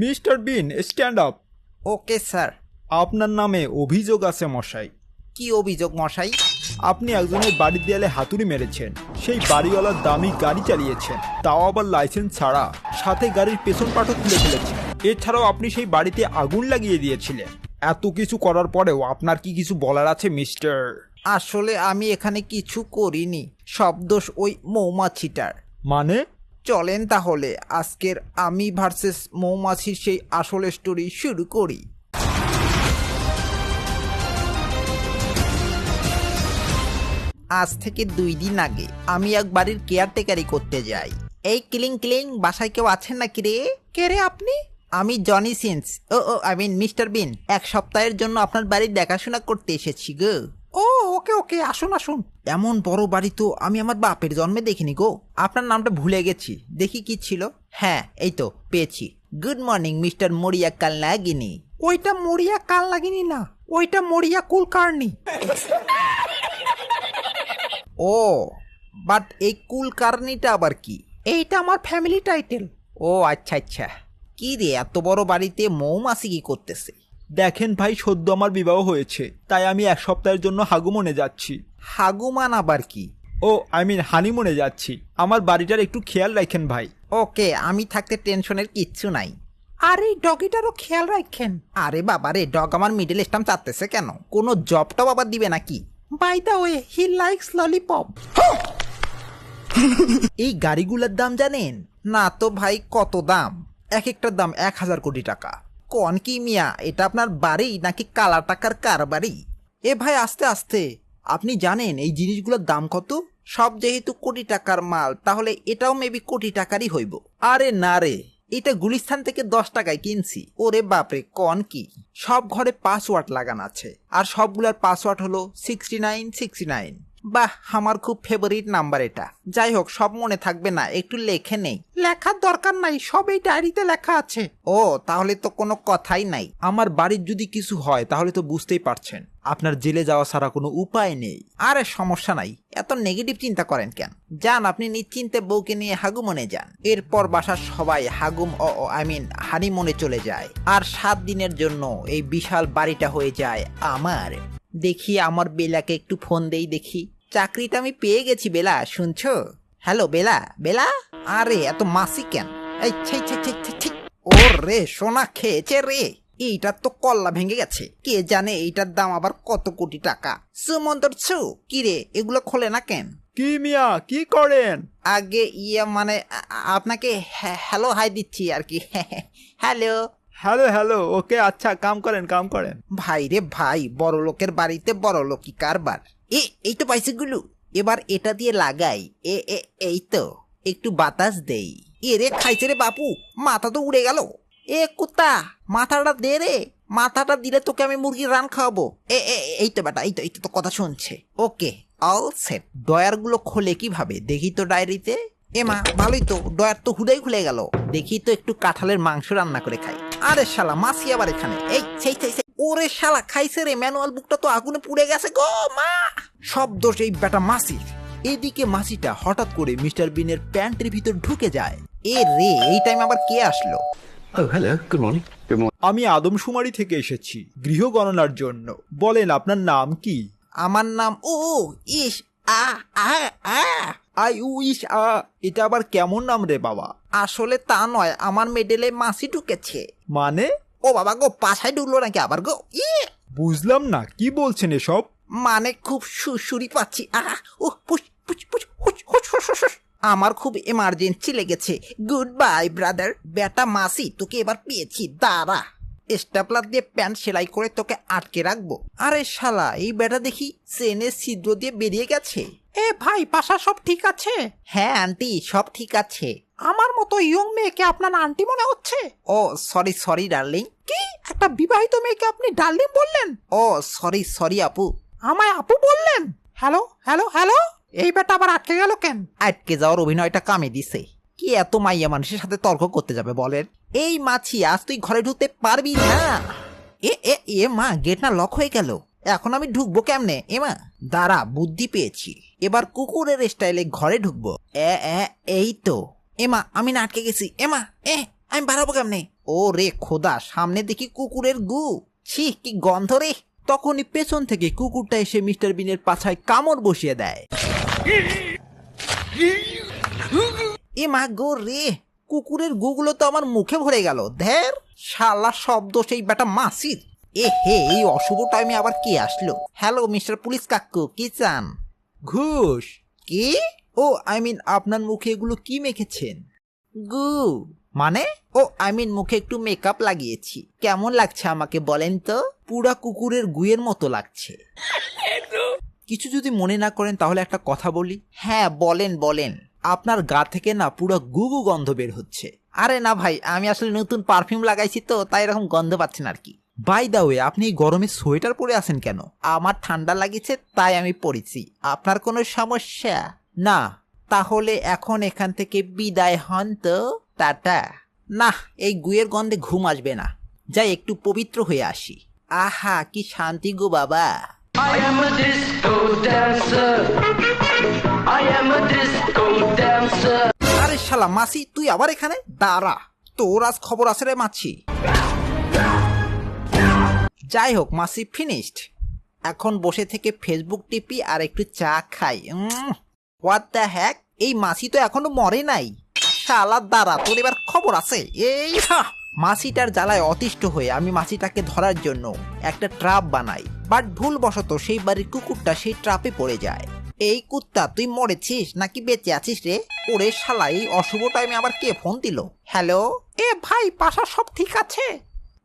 Mister বিন, stand up. Okay sir. আপনার নামে অভিযোগ আছে মশাই। কি অভিযোগ মশাই? আপনি একজনের বাড়ির দেয়ালে হাতুড়ি মেরেছেন, সেই বাড়িওয়ালার দামি গাড়ি চালিয়েছেন, তাও আবার লাইসেন্স ছাড়া, সাথে গাড়ির পেছন পাটও খুলে ফেলেছেন। এছাড়াও আপনি সেই বাড়িতে আগুন লাগিয়ে দিয়েছিলেন। এত কিছু করার পরেও আপনার কি কিছু বলার আছে মিস্টার? আসলে আমি এখানে কিছু করিনি, সব দোষ ওই মৌমাছিটার। মানে? চলেন তাহলে আজকের আমি ভার্সেস মৌমাছির সেই আসল স্টোরি শুরু করি। আজ থেকে 2 দিন আগে আমি এক বাড়ির কেয়ারটেকারি করতে যাই। এই ক্লিং ক্লিং, বাসায় কেউ আছেন নাকি রে? কে রে আপনি? আমি Johnny Sins, I mean mister Bean. 1 সপ্তাহের জন্য আপনার বাড়ির দেখাশোনা করতে এসেছি গো। ও ওকে ওকে, আসুন আসুন। এমন বড় বাড়ি তো আমি আমার বাপের জন্মে দেখিনি গো। আপনার নামটা ভুলে গেছি, দেখি কি ছিল। হ্যাঁ এই তো পেয়েছি। গুড মর্নিং মিস্টার মরিয়া কালনাগিনী। ওইটা মরিয়া কালনাগিনী না, ওইটা মরিয়া কুলকার্নি। ও বাট এই কুলকার্নিটা আবার কি? এইটা আমার ফ্যামিলি টাইটেল। ও আচ্ছা আচ্ছা। কি রে, এত বড় বাড়িতে মৌমাছি কি করতেছে? দেখেন ভাই, সদ্য আমার বিবাহ হয়েছে, তাই আমি 1 সপ্তাহের জন্য হাগুমনে যাচ্ছি। হাগুমান আবার কি? ও আই মিন হানিমুনে যাচ্ছি। আমার বাড়িটার একটু খেয়াল রাখেন ভাই। ওকে, আমি থাকতে টেনশনের কিচ্ছু নাই। আর এই ডগিটারও খেয়াল রাখেন। আরে বাবা রে, ডগ আমার মিডল স্টাম চাটতেছে কেন? কোনো জব টব আবার দিবে নাকি? By the way, he likes lollipop. এই গাড়িগুলোর দাম জানেন? না তো ভাই, কত দাম? এক একটার দাম 1000 কোটি টাকা। কোন কি মিয়া, এটা আপনার বাড়ি নাকি কালা টাকার কারবারি? এ ভাই আস্তে আস্তে। আপনি জানেন এই জিনিসগুলোর দাম কত? সব যেহেতু কোটি টাকার মাল, তাহলে এটাও মেবি কোটি টাকারই হইব। আরে না রে, এটা গুলিস্তান থেকে 10 টাকায় কিনছি। ওরে বাপরে, কোন কি? সব ঘরে পাসওয়ার্ড লাগানো আছে, আর সবগুলার পাসওয়ার্ড হলো 6969। বাহ, আমার খুব ফেভারিট নাম্বার এটা। যাই হোক, সব মনে থাকবে না, একটু লেখে নেই। লেখার দরকার নাই, সব এই ডায়েরিতে লেখা আছে। ও তাহলে তো কোনো কথাই নাই। আমার বাড়ির যদি কিছু হয় তাহলে তো বুঝতেই পারছেন, আপনার জেলে যাওয়া ছাড়া কোনো উপায় নেই। আরে সমস্যা নাই, এত নেগেটিভ চিন্তা করেন কেন? যান আপনি নিশ্চিন্তে বউকে নিয়ে হাগুমনে যান। এরপর বাসার সবাই আই মিন হানিমুনে চলে যায়, আর 7 দিনের জন্য এই বিশাল বাড়িটা হয়ে যায় আমার। দেখি আমার বেলাকে একটু ফোন দেই দেখি। চাকরিটা আমি পেয়ে গেছি বেলা, শুনছো? হ্যালো বেলা, বেলা। আরে এত মাসি কেন? এই ছি ছি ছি ছি ছি। ও রে, সোনা খেয়েছে রে। এইটার তো কল্লা ভেঙে গেছে, কে জানে এইটার দাম আবার কত কোটি টাকা। সুমন্তর ছু, কি রে, এগুলো খোলে না কেন? কি মিয়া, কি করেন? আগে মানে আপনাকে হ্যালো হাই দিচ্ছি আর কি। হ্যালো। হ্যালো হ্যালো, ওকে আচ্ছা, কাম করেন কাম করেন। ভাই রে ভাই, বড় লোকের বাড়িতে বড় লোকই কারবার। এই তো পাইসেগুলো, এবার এটা দিয়ে লাগাই। এই তো, একটু বাতাস দেই। রে খাইছে রে বাপু, মাথা তো উড়ে গেল। কুত্তা, মাথাটা দে রে। মাথাটা দিলে তোকে আমি মুরগির রান খাওয়াবো। এই তো বেটা, এই তো কথা শুনছে। ওকে, অল সেট। ডয়ারগুলো খোলে কিভাবে দেখি তো ডায়েরিতে। মা ভালোই তো, ডয়ার তো হুদাই খুলে গেল। দেখি তো একটু কাঁঠালের মাংস রান্না করে খাই। আরে শালা, মাসি আবার এখানে। এই সেই সেই। ওরে শালা, খাইছে রে, ম্যানুয়াল বুকটা তো আগুনে পুড়ে গেছে গো মা। সব দোষ এই বেটা মাসির। এদিকে মাসিটা হঠাৎ করে মিস্টার বিনের প্যান্টের ভিতর ঢুকে যায়। রে, এই টাইম আবার কে আসলো? Oh, hello. Good morning. Good morning. আমি আদমশুমারি থেকে এসেছি গৃহ গণনার জন্য। বলেন আপনার নাম কি? আমার নাম ইস আই উইশ এটা আবার কেমন নাম রে বাবা? আসলে তা নয়, আমার মেডেলে মাসি ঢুকেছে। মানে? ও বাবা গো, পাছায় ঢুকলো নাকি আবার গো? বুঝলাম না, কি বলছেন এসব? মানে খুব সুরসুরি পাচ্ছি। আমার খুব এমার্জেন্সি লেগেছে। Good bye brother. বেটা মাসি, তোকে এবার পেয়েছি, দাঁড়া। স্টেপলার দিয়ে প্যান্ট সেলাই করে তোকে আটকে রাখবো। আরে শালা, এই বেটা দেখি চেনের ছিদ্র দিয়ে বেরিয়ে গেছে। ভাই, বাসা সব ঠিক আছে? হ্যাঁ আন্টি, সব ঠিক আছে। আমার মতো ইয়ং মেয়েকে আপনার আন্টি মনে হচ্ছে। ও সরি ডার্লিং। কি, একটা বিবাহিত মেয়েকে আপনি ডার্লিং বললেন? ও সরি আপু। আমায় আপু বললেন? Hello hello hello. এই বেটা আবার আটকে গেল কেন? আটকে যাওয়ার অভিনয়টা কামে দিছে। কি এত মাইয়া মানুষের সাথে তর্ক করতে যাবে বলেন? এই মাছি, আজ তুই ঘরে ঢুকতে পারবি না। মা, গেট না লক হয়ে গেল, এখন আমি ঢুকবো কেমনে? মা দাঁড়া, বুদ্ধি পেয়েছি। এবার কুকুরের স্টাইলে ঘরে ঢুকবো। এই তো। মা, আমি না আটকে গেছি। মা আমি বাড়াবো কেমনে? ও রে খোদা, সামনে দেখি কুকুরের গু। ছি, কি গন্ধ রে। তখনই পেছন থেকে কুকুরটা এসে মিস্টার বিনের পাছায় কামড় বসিয়ে দেয়। এ মা গো রে, কুকুরের গুগুলো তো আমার মুখে ভরে গেল। ধের, শালা শব্দ সেই বেটা মাসির। এ হে, এই অশুভ টাইমে আবার কি আসলো? হ্যালো মিস্টার পুলিশ কাকু, কি চান? ঘুষ। কি? ও আপনার মুখে এগুলো কি মেখেছেন? গু মানে? ও মুখে একটু মেকআপ লাগিয়েছি। কেমন লাগছে আমাকে বলেন তো? পুরা কুকুরের গুয়ের মতো লাগছে। কিছু যদি মনে না করেন তাহলে একটা কথা বলি। হ্যাঁ বলেন বলেন। আপনার গা থেকে না পুরো গুগু গন্ধ বের হচ্ছে। আরে না ভাই, আমি আসলে নতুন পারফিউম লাগাইছি তো, তাই এরকম গন্ধ পাচ্ছেন আর কি। বাই দা ওয়ে, আপনি এই গরমে সোয়েটার পরে আছেন কেন? আমার ঠান্ডা লাগিছে তাই আমি পড়েছি। আপনার কোনো সমস্যা? না। তাহলে এখন এখান থেকে বিদায় হন তো, টাটা। না, এই গুয়ের গন্ধে ঘুম আসবে না, যাই একটু পবিত্র হয়ে আসি। আহা কি শান্তি গো বাবা। I am a disco dancer. I am a disco dancer. আরে শালা মাসি, তুই আবার এখানে? দাঁড়া, তোর আজ খবর আছে রে মাছি। যাই হোক মাসি ফিনিশড। এখন বসে থেকে ফেসবুক টিপি আর একটু চা খাই। হোয়াট দ্য হ্যাক, এই মাসি তো এখনো মরে নাই। শালা দাঁড়া, তোর এবার খবর আছে। এই মাসিটার জ্বালায় অতিষ্ঠ হয়ে আমি মাসিটাকে ধরার জন্য একটা ট্রাপ বানাই, বাট ভুলবশত সেই বাড়ির কুকুরটা সেই ট্রাপে পড়ে যায়। এই কুত্তা, তুই মরেছিস নাকি বেঁচে আছিস রে? ওরে শালা, এই অশুভ টাইমে আবার কে ফোন দিল? হ্যালো, এ ভাই, পাশা সব ঠিক আছে?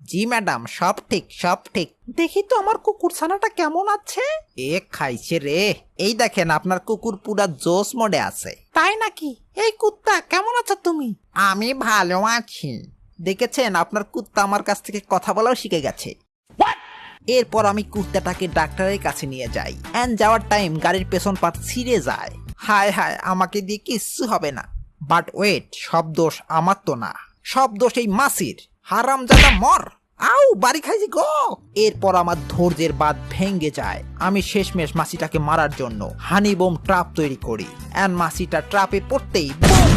জি ম্যাডাম, সব ঠিক সব ঠিক। দেখি তো আমার কুকুর ছানাটা কেমন আছে। এ খাইছে রে। এই দেখেন আপনার কুকুর পুরা জোস মোডে আছে। তাই নাকি? এই কুত্তা কেমন আছো তুমি? আমি ভালো আছি। দেখেছেন, আপনার কুত্তা আমার কাছ থেকে কথা বলাও শিখে গেছে। এরপর আমি কুত্তাটাকে ডাক্তারের কাছে নিয়ে যাই। এন্ড যাওয়ার টাইম গাড়ির পেছন পাট ছিঁড়ে যায়। হায় হায়, আমাকে দিয়ে কিচ্ছু হবে না। বাট ওয়েট, সব দোষ আমার তো না, সব দোষ এই মাসির। হারামজাদা মর। আউ, বাড়ি খাইছি গো। এরপর আমার ধৈর্যের বাঁধ ভেঙে যায়। আমি শেষমেশ মাসিটাকে মারার জন্য হানি বোম ট্রাপ তৈরি করি। এন্ড মাসিটা ট্রাপে পড়তেই boom!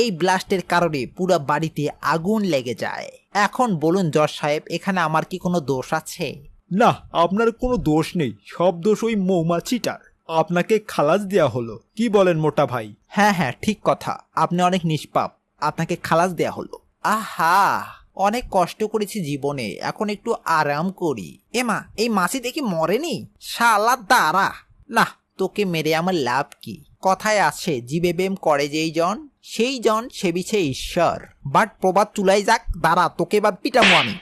এই ব্লাস্টের কারণে পুরো বাড়িতে আগুন লেগে যায়। এখন বলুন জজ সাহেব, এখানে আমার কি কোনো দোষ আছে? না, আপনার কোনো দোষ নেই, সব দোষ ওই মৌমাছিটার। আপনাকে খালাস দেয়া হলো। কি বলেন মোটা ভাই? হ্যাঁ হ্যাঁ, ঠিক কথা। আপনি অনেক নিষ্পাপ, আপনাকে খালাস দেয়া হলো। আহা, অনেক কষ্ট করেছি জীবনে, এখন একটু আরাম করি। এমা, এই মাসি দেখি মরেনি। শালা দাঁড়া। না, তোকে মেরে আমার লাভ কি? কথায় আছে, জীবে ব্যায়াম করে যেই জন সেই জন সেবিছে ঈশ্বর। বাট প্রবাদ চুলাই যাক, দাঁড়া, তোকে এবার পিটামো আমি।